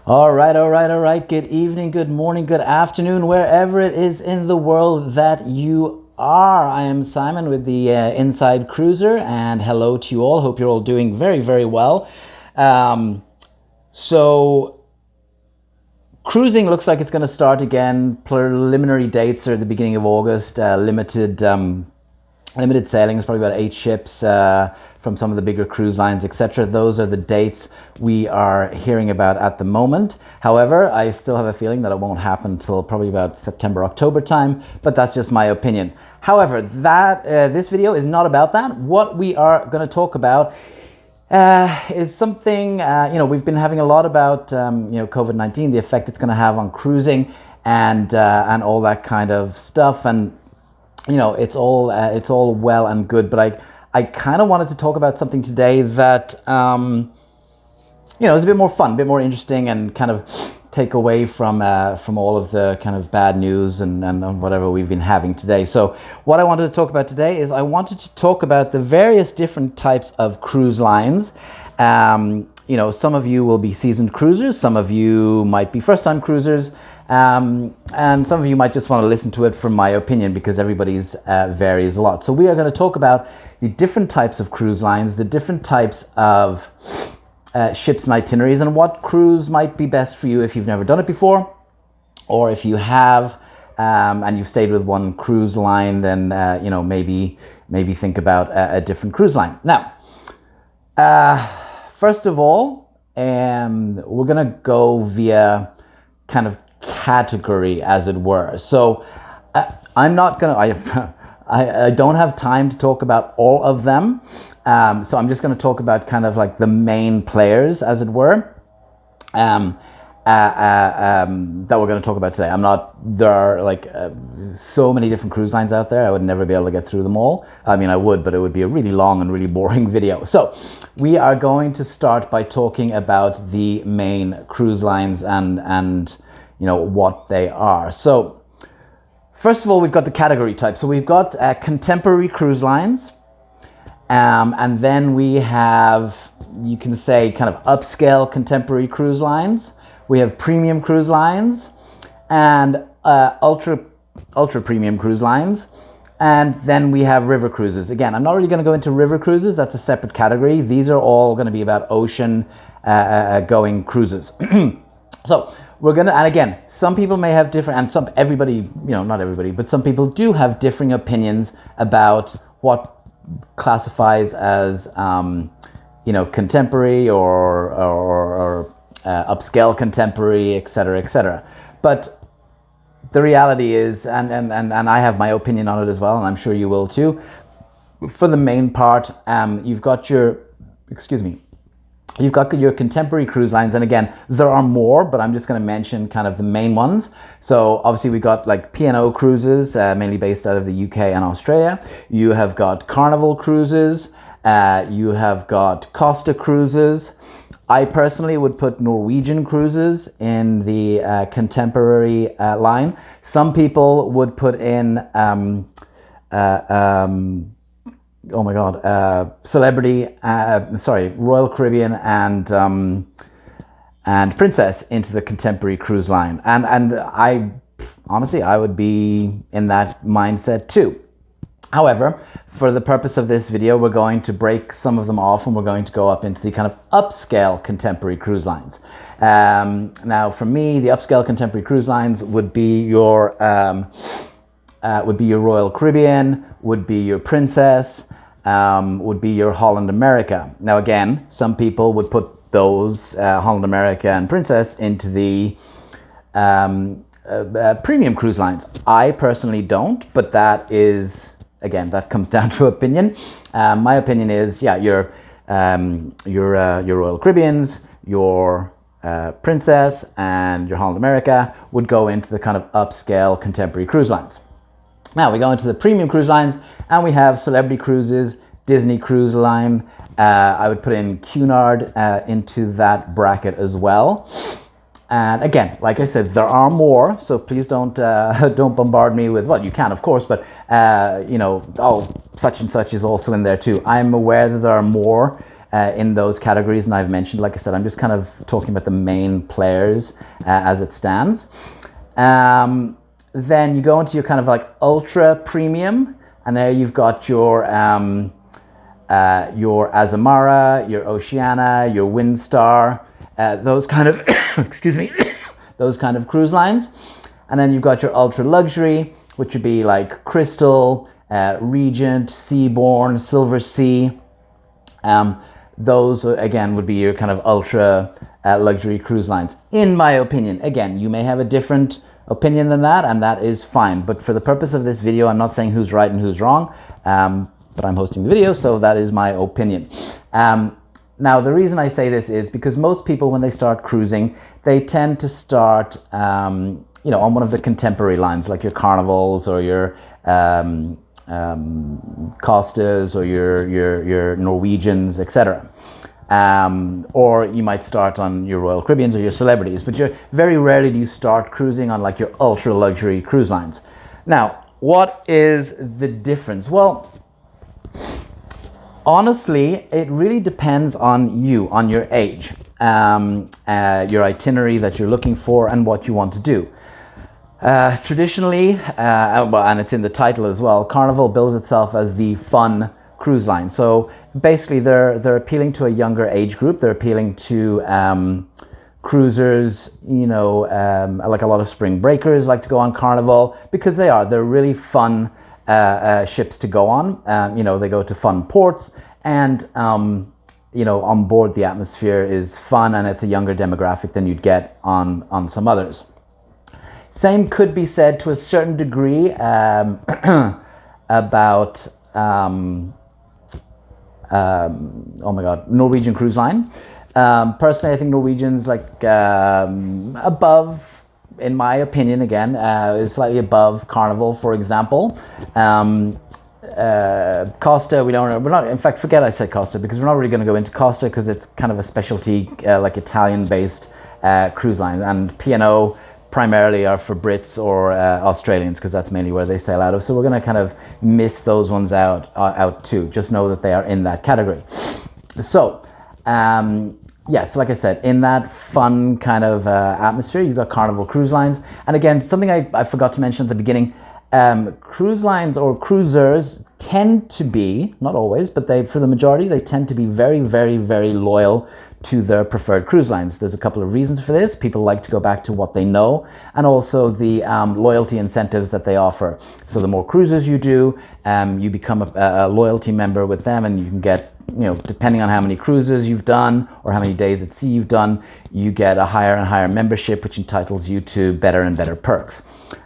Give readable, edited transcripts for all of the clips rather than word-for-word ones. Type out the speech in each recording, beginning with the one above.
All right. Good evening, good morning, good afternoon, wherever it is in the world that you are. I am Simon with the Inside Cruiser, and hello to you all. Hope you're all doing very, very well. So, cruising looks like it's going to start again. Preliminary dates are the beginning of August. Limited sailings, probably about 8 ships from some of the bigger cruise lines, etc. Those are the dates we are hearing about at the moment. However, I still have a feeling that it won't happen until probably about September, October time, but that's just my opinion. However, this video is not about that. What we are going to talk about is something, we've been having a lot about, COVID-19, the effect it's going to have on cruising and all that kind of stuff. And it's all well and good, but I kind of wanted to talk about something today that is a bit more fun, a bit more interesting, and kind of take away from all of the kind of bad news and whatever we've been having today. So what I wanted to talk about today is I wanted to talk about the various different types of cruise lines. Some of you will be seasoned cruisers, some of you might be first-time cruisers. And some of you might just want to listen to it from my opinion, because everybody's varies a lot. So we are going to talk about the different types of cruise lines, the different types of ships and itineraries, and what cruise might be best for you if you've never done it before, or if you have and you've stayed with one cruise line, then maybe think about a different cruise line. Now, first of all, we're going to go via kind of category, as it were. So I'm not gonna I don't have time to talk about all of them, so I'm just going to talk about kind of like the main players, as it were, that we're going to talk about today. There are so many different cruise lines out there, I would never be able to get through them all. I mean, I would, but it would be a really long and really boring video. So we are going to start by talking about the main cruise lines and what they are. So first of all, we've got the category type. So we've got contemporary cruise lines, and then we have, you can say, kind of upscale contemporary cruise lines. We have premium cruise lines and ultra premium cruise lines, and then we have river cruises. Again, I'm not really going to go into river cruises. That's a separate category. These are all going to be about ocean going cruises. So we're going to, and again, some people may have different, and everybody, not everybody, but some people do have differing opinions about what classifies as, contemporary or upscale contemporary, etc., etc. But the reality is, and I have my opinion on it as well, and I'm sure you will too. For the main part, you've got your contemporary cruise lines, and again, there are more, but I'm just going to mention kind of the main ones. So obviously we got like P&O cruises, mainly based out of the UK and Australia. You have got Carnival cruises. You have got Costa cruises. I personally would put Norwegian cruises in the contemporary line. Some people would put in Royal Caribbean and Princess into the contemporary cruise line, and I honestly, I would be in that mindset too. However, for the purpose of this video, we're going to break some of them off, and we're going to go up into the kind of upscale contemporary cruise lines. Now, for me, the upscale contemporary cruise lines would be your Royal Caribbean, would be your Princess, would be your Holland America. Now, again, some people would put those Holland America and Princess into the premium cruise lines. I personally don't, but that is, again, that comes down to opinion. My opinion is, your Royal Caribbeans, your Princess, and your Holland America would go into the kind of upscale contemporary cruise lines. Now we go into the premium cruise lines, and we have Celebrity Cruises, Disney Cruise Line. I would put in Cunard into that bracket as well. And again, like I said, there are more, so please don't bombard me with, well, you can of course, but such and such is also in there too. I'm aware that there are more in those categories, and I've mentioned, like I said, I'm just kind of talking about the main players as it stands. Then you go into your kind of like ultra premium, and there you've got your Azamara, your Oceania, your Windstar, those kind of excuse me, those kind of cruise lines. And then you've got your ultra luxury, which would be like Crystal, Regent, Seabourn, Silver Sea. Those again would be your kind of ultra luxury cruise lines, in my opinion. Again, you may have a different opinion than that, and that is fine. But for the purpose of this video, I'm not saying who's right and who's wrong, but I'm hosting the video, so that is my opinion. Now, the reason I say this is because most people, when they start cruising, they tend to start, on one of the contemporary lines, like your Carnivals or your Costas or your Norwegians, etc. Or you might start on your Royal Caribbeans or your Celebrities, but very rarely do you start cruising on like your ultra luxury cruise lines. Now, what is the difference? Well, honestly, it really depends on you, on your age, your itinerary that you're looking for, and what you want to do. Traditionally, and it's in the title as well, Carnival bills itself as the fun cruise line. So basically, they're appealing to a younger age group. They're appealing to cruisers, like a lot of spring breakers like to go on Carnival, because they're really fun ships to go on. They go to fun ports, and on board the atmosphere is fun, and it's a younger demographic than you'd get on some others. Same could be said to a certain degree about Norwegian Cruise Line. Personally, I think Norwegian's like above, in my opinion, again, is slightly above Carnival, for example. Costa, we're not, in fact, forget I said Costa, because we're not really going to go into Costa, because it's kind of a specialty, like Italian-based cruise line, and P&O primarily are for Brits or Australians, because that's mainly where they sail out of. So we're going to kind of miss those ones out too. Just know that they are in that category. So, yes, like I said, in that fun kind of atmosphere, you've got Carnival Cruise Lines. And again, something I forgot to mention at the beginning, cruise lines or cruisers tend to be, not always, but for the majority, they tend to be very, very, very loyal to their preferred cruise lines. There's a couple of reasons for this. People like to go back to what they know, and also the loyalty incentives that they offer. So the more cruises you do, you become a loyalty member with them, and you can get, depending on how many cruises you've done or how many days at sea you've done, you get a higher and higher membership, which entitles you to better and better perks.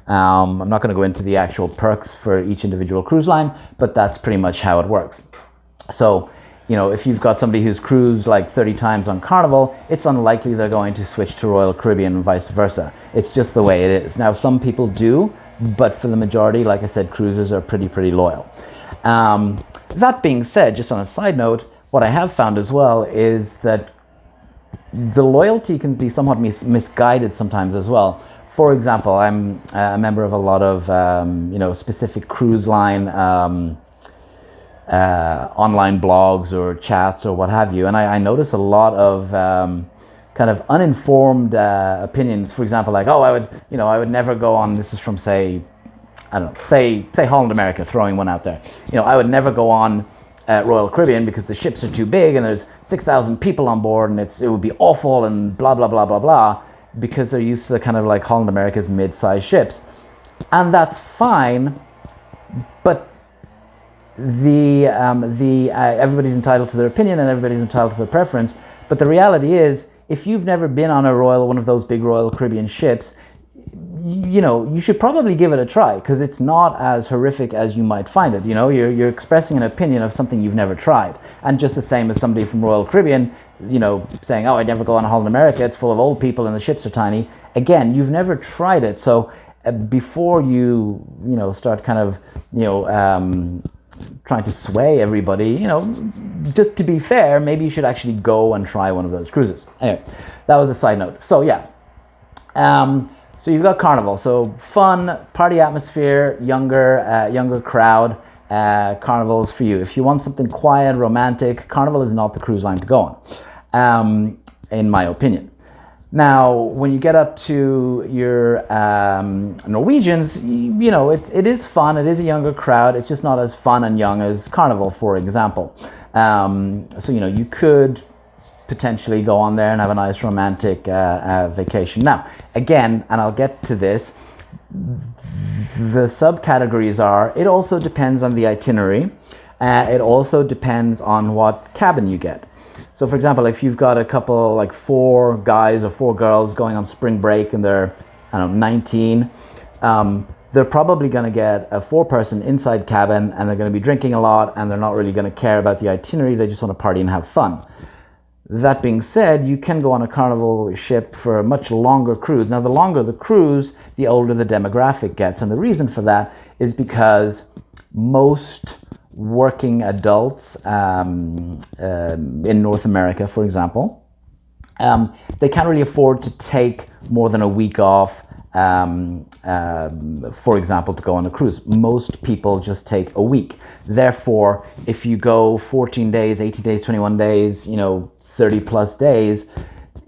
I'm not going to go into the actual perks for each individual cruise line, but that's pretty much how it works. So, if you've got somebody who's cruised like 30 times on Carnival, it's unlikely they're going to switch to Royal Caribbean and vice versa. It's just the way it is. Now, some people do, but for the majority, like I said, cruisers are pretty loyal. That being said, just on a side note, what I have found as well is that the loyalty can be somewhat misguided sometimes as well. For example, I'm a member of a lot of, specific cruise line online blogs or chats or what have you, and I notice a lot of kind of uninformed opinions. For example, like, I would never go on, this is from say Holland America, throwing one out there, I would never go on Royal Caribbean because the ships are too big and there's 6,000 people on board and it would be awful and blah blah blah blah blah, because they're used to the kind of like Holland America's mid-sized ships. And that's fine, but everybody's entitled to their opinion and everybody's entitled to their preference. But the reality is, if you've never been on one of those big Royal Caribbean ships, you should probably give it a try, because it's not as horrific as you might find it. You're expressing an opinion of something you've never tried. And just the same as somebody from Royal Caribbean, saying, I'd never go on Holland America, it's full of old people and the ships are tiny. Again, you've never tried it. So before you, start kind of, trying to sway everybody, just to be fair, maybe you should actually go and try one of those cruises. Anyway, that was a side note. So yeah, so you've got Carnival, so fun party atmosphere, younger crowd, Carnival's for you. If you want something quiet, romantic, Carnival is not the cruise line to go on, in my opinion. Now, when you get up to your Norwegians, you know, it is fun. It is a younger crowd. It's just not as fun and young as Carnival, for example. So, you know, you could potentially go on there and have a nice romantic vacation. Now, again, and I'll get to this, the subcategories are, it also depends on the itinerary. It also depends on what cabin you get. So for example, if you've got a couple, like 4 guys or 4 girls going on spring break and they're, I don't know, 19, they're probably going to get a 4-person inside cabin, and they're going to be drinking a lot, and they're not really going to care about the itinerary. They just want to party and have fun. That being said, you can go on a Carnival ship for a much longer cruise. Now, the longer the cruise, the older the demographic gets. And the reason for that is because most working adults in North America, for example, they can't really afford to take more than a week off, for example, to go on a cruise. Most people just take a week. Therefore, if you go 14 days, 80 days, 21 days, you know, 30 plus days,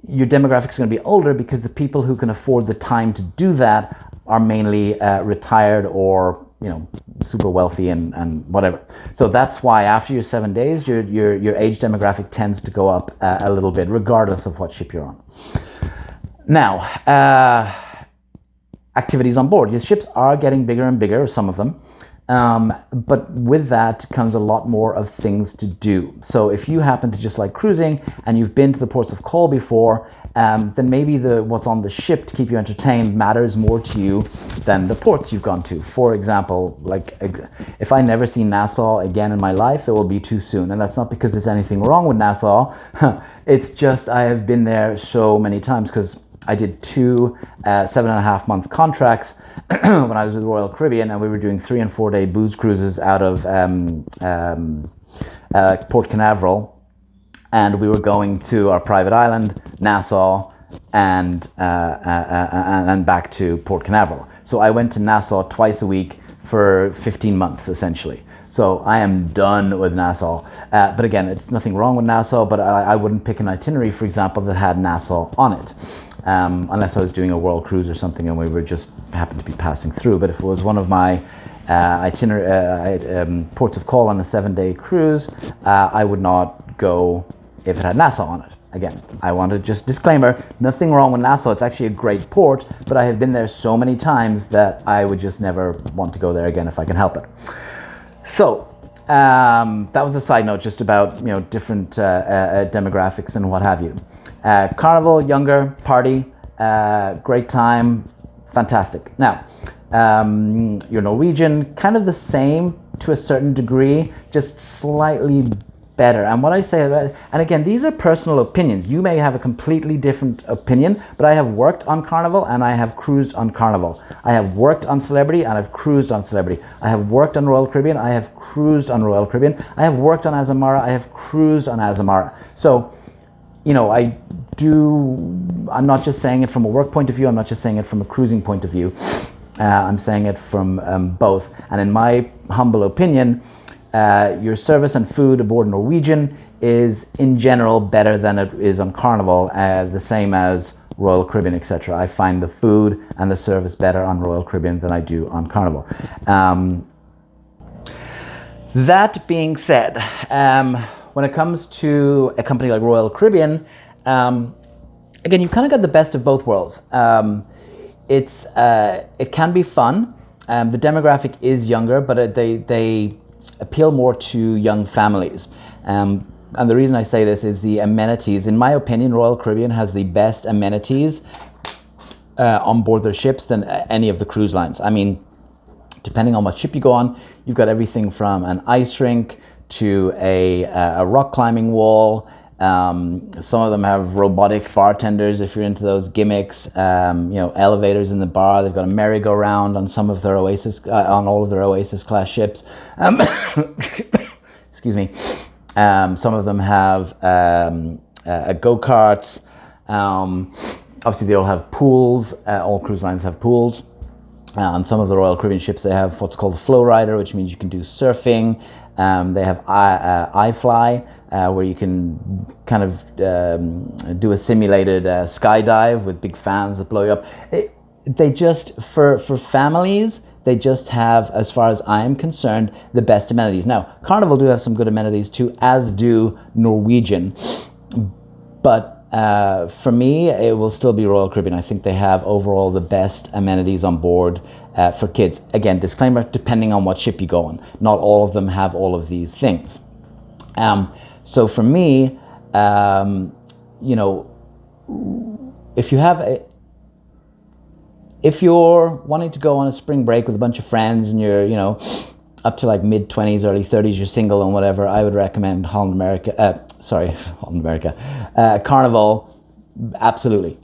your demographic is going to be older, because the people who can afford the time to do that are mainly retired or, you know, super wealthy and whatever. So that's why after your 7 days, your age demographic tends to go up a little bit, regardless of what ship you're on. Now, activities on board. Your ships are getting bigger and bigger, some of them. But with that comes a lot more of things to do. So if you happen to just like cruising and you've been to the ports of call before, then maybe what's on the ship to keep you entertained matters more to you than the ports you've gone to. For example, like if I never see Nassau again in my life, it will be too soon. And that's not because there's anything wrong with Nassau. It's just I have been there so many times, because I did 2 7.5-month contracts when I was with Royal Caribbean, and we were doing 3 and 4 day booze cruises out of Port Canaveral, and we were going to our private island, Nassau, and back to Port Canaveral. So I went to Nassau twice a week for 15 months, essentially. So I am done with Nassau. But again, it's nothing wrong with Nassau, but I wouldn't pick an itinerary, for example, that had Nassau on it. Unless I was doing a world cruise or something and we were just happened to be passing through. But if it was one of my ports of call on a 7-day cruise, I would not go if it had Nassau on it. Again, I want to just disclaimer, nothing wrong with Nassau. It's actually a great port, but I have been there so many times that I would just never want to go there again if I can help it. So that was a side note just about, you know, different demographics and what have you. Carnival, younger, party, great time, fantastic. Now, your Norwegian, kind of the same to a certain degree, just slightly better. And what I say about it, and again, these are personal opinions. You may have a completely different opinion, but I have worked on Carnival and I have cruised on Carnival. I have worked on Celebrity and I've cruised on Celebrity. I have worked on Royal Caribbean, I have cruised on Royal Caribbean. I have worked on Azamara, I have cruised on Azamara. So, you know, I'm not just saying it from a work point of view, I'm not just saying it from a cruising point of view. I'm saying it from both. And in my humble opinion, your service and food aboard Norwegian is in general better than it is on Carnival, the same as Royal Caribbean, etc. I find the food and the service better on Royal Caribbean than I do on Carnival. That being said, when it comes to a company like Royal Caribbean, again, you've kind of got the best of both worlds. It can be fun. The demographic is younger, but they appeal more to young families. And the reason I say this is the amenities. In my opinion, Royal Caribbean has the best amenities on board their ships than any of the cruise lines. I mean, depending on what ship you go on, you've got everything from an ice rink to a rock climbing wall. Some of them have robotic bartenders if you're into those gimmicks. You know, elevators in the bar. They've got a merry-go-round on some of their Oasis, on all of their Oasis class ships. Excuse me. Some of them have go-karts. Obviously, they all have pools. All cruise lines have pools. On some of the Royal Caribbean ships, they have what's called a flow rider, which means you can do surfing. They have iFly, where you can kind of do a simulated skydive with big fans that blow you up. They just, for families, they just have, as far as I am concerned, the best amenities. Now, Carnival do have some good amenities too, as do Norwegian. But for me, it will still be Royal Caribbean. I think they have overall the best amenities on board for kids. Again, disclaimer, depending on what ship you go on. Not all of them have all of these things. So for me, you know, if you're wanting to go on a spring break with a bunch of friends and you're, you know, up to like mid-20s, early 30s, you're single and whatever, I would recommend Holland America. Holland America. Carnival, absolutely.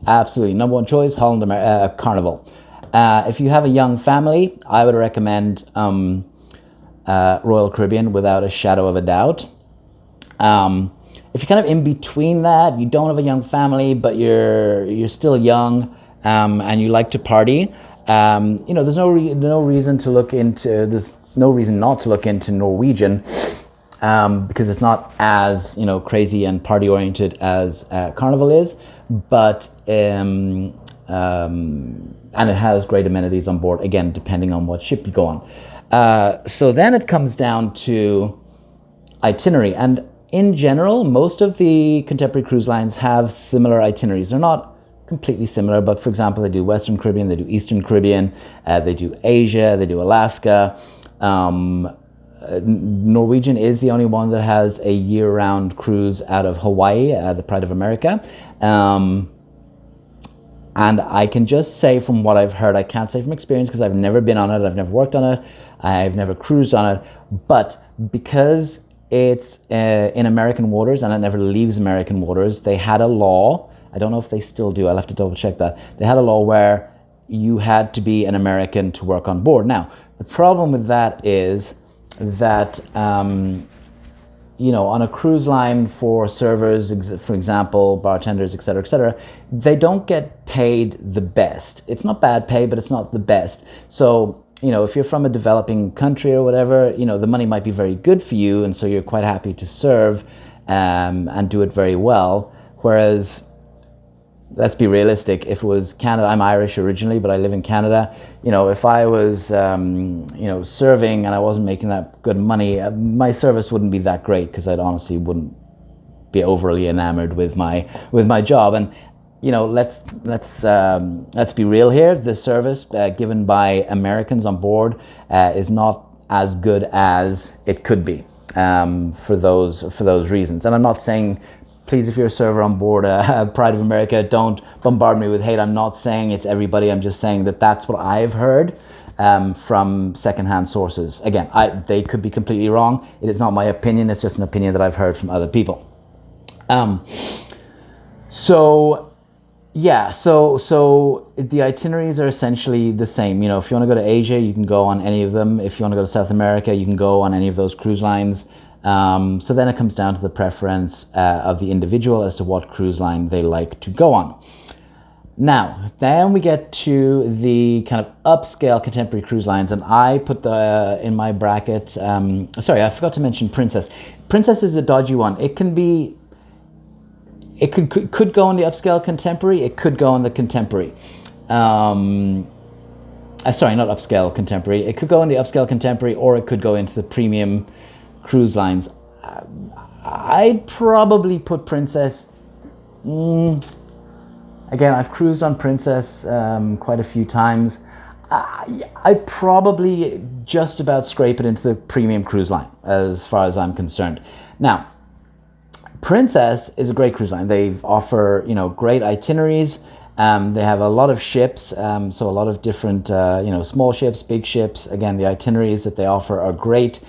Number one choice, Carnival. If you have a young family, I would recommend Royal Caribbean without a shadow of a doubt. If you're kind of in between that, you don't have a young family, but you're still young, and you like to party, you know, there's no reason to look into. There's no reason not to look into Norwegian, because it's not as, you know, crazy and party oriented as Carnival is, but and it has great amenities on board. Again, depending on what ship you go on. So then it comes down to itinerary, and in general, most of the contemporary cruise lines have similar itineraries. They're not completely similar, but for example, they do Western Caribbean, they do Eastern Caribbean, they do Asia, they do Alaska. Norwegian is the only one that has a year-round cruise out of Hawaii, the Pride of America. And I can just say from what I've heard, I can't say from experience because I've never been on it, I've never worked on it, I've never cruised on it, but because it's in American waters and it never leaves American waters, they had a law. I don't know if they still do, I'll have to double check that. They had a law where you had to be an American to work on board. Now, the problem with that is that, you know, on a cruise line for servers, for example, bartenders, etc., they don't get paid the best. It's not bad pay, but it's not the best. So, you know, if you're from a developing country or whatever, you know, the money might be very good for you, and so you're quite happy to serve and do it very well. Whereas, let's be realistic, if it was Canada, I'm Irish originally, but I live in Canada, you know, if I was, you know, serving and I wasn't making that good money, my service wouldn't be that great because I'd honestly wouldn't be overly enamored with my job. And, you know, let's be real here. The service given by Americans on board is not as good as it could be for those reasons. And I'm not saying, please, if you're a server on board Pride of America, don't bombard me with hate. I'm not saying it's everybody. I'm just saying that that's what I've heard from secondhand sources. Again, they could be completely wrong. It is not my opinion. It's just an opinion that I've heard from other people. So the itineraries are essentially the same. You know, if you want to go to Asia, you can go on any of them. If you want to go to South America, you can go on any of those cruise lines. So then it comes down to the preference of the individual as to what cruise line they like to go on. Now, then we get to the kind of upscale contemporary cruise lines, and I put in my bracket, sorry, I forgot to mention Princess. Princess is a dodgy one. It can be, it could go in the upscale contemporary, it could go in the contemporary. Sorry, not upscale contemporary. It could go in the upscale contemporary, or it could go into the premium cruise lines. I'd probably put Princess. Again, I've cruised on Princess quite a few times. I'd probably just about scrape it into the premium cruise line as far as I'm concerned. Now, Princess is a great cruise line. They offer, you know, great itineraries. They have a lot of ships, so a lot of different, you know, small ships, big ships. Again, the itineraries that they offer are great.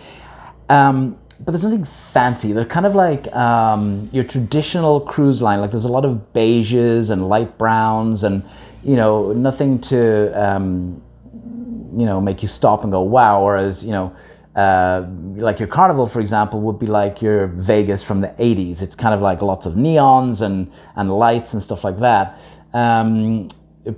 But there's nothing fancy. They're kind of like your traditional cruise line. Like, there's a lot of beiges and light browns, and, you know, nothing to, you know, make you stop and go, wow. Whereas, you know, like your Carnival, for example, would be like your Vegas from the 80s. It's kind of like lots of neons and lights and stuff like that.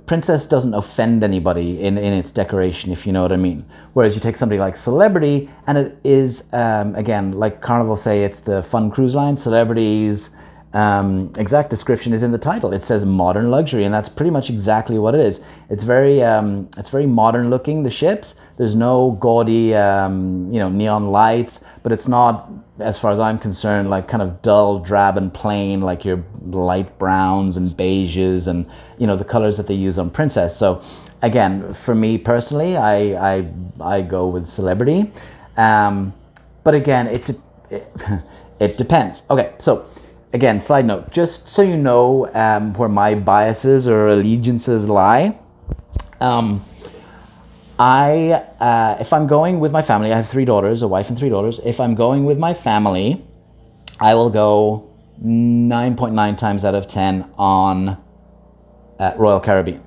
Princess doesn't offend anybody in its decoration, if you know what I mean. Whereas you take somebody like Celebrity, and it is, again, like Carnival say, it's the fun cruise line. Celebrity's exact description is in the title. It says modern luxury, and that's pretty much exactly what it is. It's very modern looking, the ships. There's no gaudy, neon lights, but it's not, as far as I'm concerned, like kind of dull, drab, and plain, like your light browns and beiges and, the colors that they use on Princess. So again, for me personally, I go with Celebrity. But again, it depends. Okay, so again, side note, just so you know where my biases or allegiances lie. If I'm going with my family, I have 3 daughters, a wife and 3 daughters. If I'm going with my family, I will go 9.9 times out of 10 on Royal Caribbean.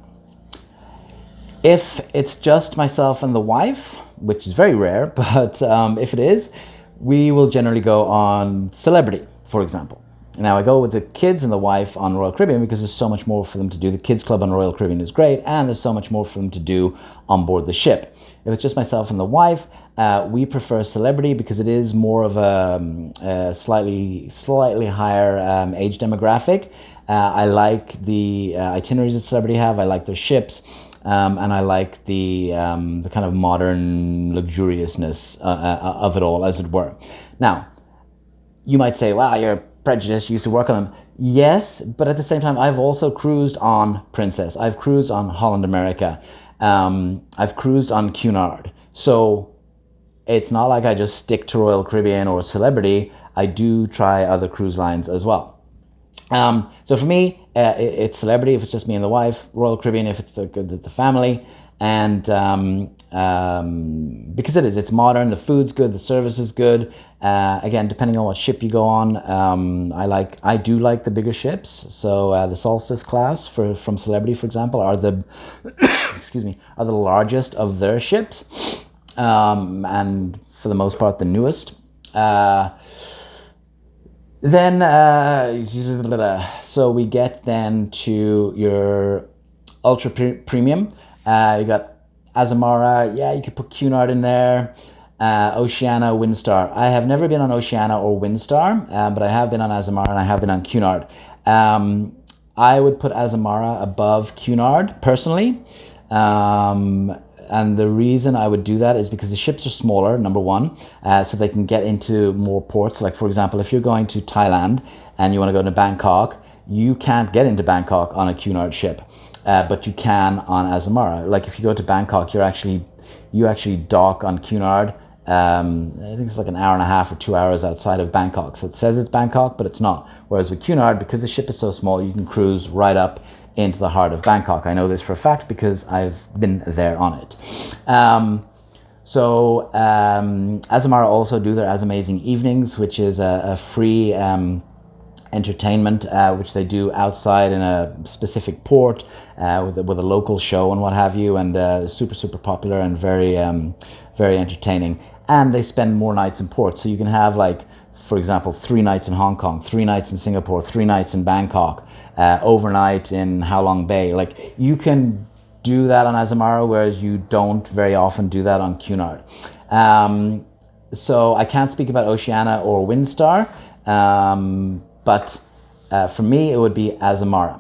If it's just myself and the wife, which is very rare, but if it is, we will generally go on Celebrity, for example. Now I go with the kids and the wife on Royal Caribbean because there's so much more for them to do. The kids club on Royal Caribbean is great, and there's so much more for them to do on board the ship. If it's just myself and the wife, we prefer Celebrity because it is more of a slightly higher age demographic. I like the itineraries that Celebrity have. I like their ships, and I like the kind of modern luxuriousness of it all, as it were. Now, you might say, "Wow, you're prejudiced. You used to work on them." Yes, but at the same time, I've also cruised on Princess. I've cruised on Holland America. I've cruised on Cunard. So it's not like I just stick to Royal Caribbean or Celebrity. I do try other cruise lines as well. So for me, it's Celebrity if it's just me and the wife, Royal Caribbean if it's the family, and because it's modern, the food's good, the service is good. Again, depending on what ship you go on, I do like the bigger ships. So the Solstice class from Celebrity, for example, are the are the largest of their ships, and for the most part the newest. Then so we get then to your ultra premium. You got Azamara. Yeah, you could put Cunard in there. Oceania, Windstar. I have never been on Oceania or Windstar, but I have been on Azamara and I have been on Cunard. I would put Azamara above Cunard personally. And the reason I would do that is because the ships are smaller, number one, so they can get into more ports. Like, for example, if you're going to Thailand and you want to go to Bangkok, you can't get into Bangkok on a Cunard ship, but you can on Azamara. Like, if you go to Bangkok, you actually dock on Cunard. I think it's like an hour and a half or 2 hours outside of Bangkok. So it says it's Bangkok, but it's not. Whereas with Cunard, because the ship is so small, you can cruise right up into the heart of Bangkok. I know this for a fact because I've been there on it. Azamara also do their Azamazing Evenings, which is a free entertainment which they do outside in a specific port with a local show and what have you, and super popular and very entertaining. And they spend more nights in port, so you can have, like, for example, 3 nights in Hong Kong, 3 nights in Singapore, 3 nights in Bangkok, overnight in Halong Bay. Like, you can do that on Azamara, whereas you don't very often do that on Cunard. So I can't speak about Oceania or Windstar, but for me it would be Azamara.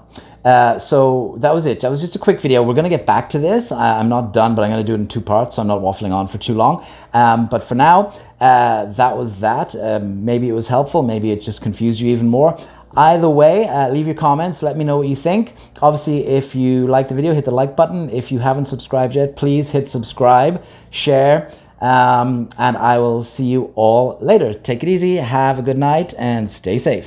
So that was it. That was just a quick video. We're going to get back to this. I'm not done, but I'm going to do it in 2 parts, so I'm not waffling on for too long. But for now, that was that. Maybe it was helpful. Maybe it just confused you even more. Either way, leave your comments. Let me know what you think. Obviously, if you like the video, hit the like button. If you haven't subscribed yet, please hit subscribe, share, and I will see you all later. Take it easy. Have a good night and stay safe.